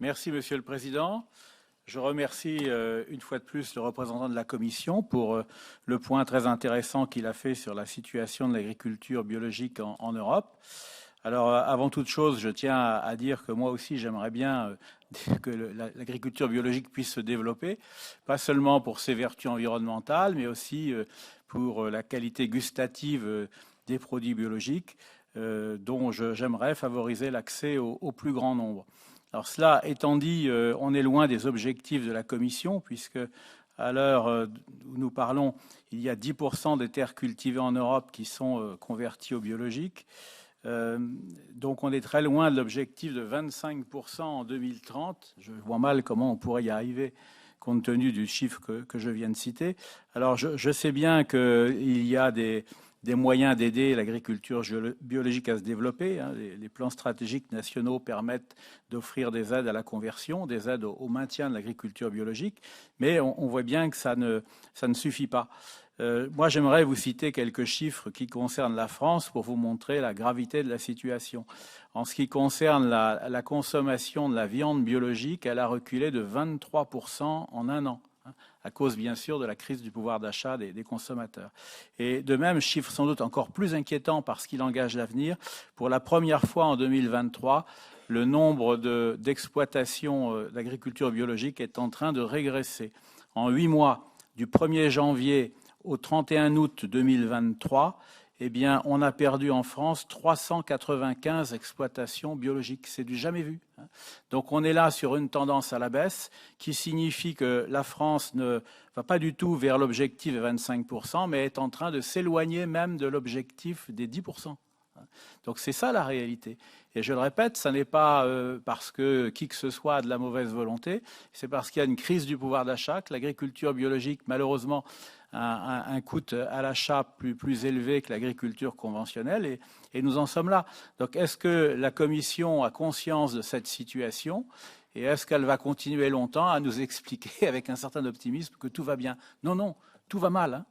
Merci, Monsieur le Président. Je remercie une fois de plus le représentant de la Commission pour le point très intéressant qu'il a fait sur la situation de l'agriculture biologique en Europe. Alors, avant toute chose, je tiens à dire que moi aussi, j'aimerais bien que l'agriculture biologique puisse se développer, pas seulement pour ses vertus environnementales, mais aussi pour la qualité gustative des produits biologiques, dont j'aimerais favoriser l'accès au plus grand nombre. Alors cela étant dit, on est loin des objectifs de la Commission, puisque à l'heure où nous parlons, il y a 10% des terres cultivées en Europe qui sont converties au biologique. Donc on est très loin de l'objectif de 25% en 2030. Je vois mal comment on pourrait y arriver compte tenu du chiffre que je viens de citer. Alors je sais bien qu'il y a des moyens d'aider l'agriculture biologique à se développer. Les plans stratégiques nationaux permettent d'offrir des aides à la conversion, des aides au maintien de l'agriculture biologique, mais on voit bien que ça ne suffit pas. Moi, j'aimerais vous citer quelques chiffres qui concernent la France pour vous montrer la gravité de la situation. En ce qui concerne la consommation de la viande biologique, elle a reculé de 23% en un an, à cause bien sûr de la crise du pouvoir d'achat des consommateurs. Et de même, chiffre sans doute encore plus inquiétant parce qu'il engage l'avenir, pour la première fois en 2023, le nombre d'exploitations d'agriculture biologique est en train de régresser. En 8 mois, du 1er janvier au 31 août 2023, eh bien, on a perdu en France 395 exploitations biologiques. C'est du jamais vu. Donc on est là sur une tendance à la baisse qui signifie que la France ne va pas du tout vers l'objectif de 25%, mais est en train de s'éloigner même de l'objectif des 10%. Donc c'est ça la réalité. Et je le répète, ce n'est pas parce que qui que ce soit a de la mauvaise volonté, c'est parce qu'il y a une crise du pouvoir d'achat, que l'agriculture biologique, malheureusement, a un coût à l'achat plus élevé que l'agriculture conventionnelle, et nous en sommes là. Donc est-ce que la Commission a conscience de cette situation et est-ce qu'elle va continuer longtemps à nous expliquer avec un certain optimisme que tout va bien? Non, non, tout va mal.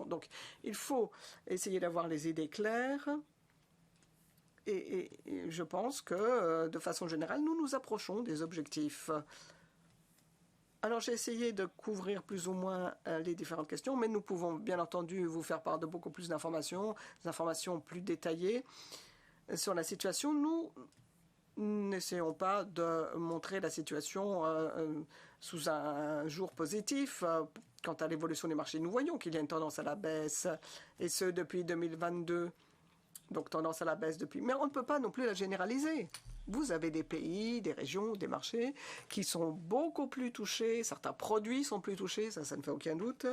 Donc, il faut essayer d'avoir les idées claires. Et je pense que, de façon générale, nous nous approchons des objectifs. Alors, j'ai essayé de couvrir plus ou moins les différentes questions, mais nous pouvons bien entendu vous faire part de beaucoup plus d'informations, des informations plus détaillées sur la situation. Nous n'essayons pas de montrer la situation sous un jour positif. Quant à l'évolution des marchés, nous voyons qu'il y a une tendance à la baisse, et ce depuis 2022. Donc tendance à la baisse depuis. Mais on ne peut pas non plus la généraliser. Vous avez des pays, des régions, des marchés qui sont beaucoup plus touchés. Certains produits sont plus touchés, ça ne fait aucun doute.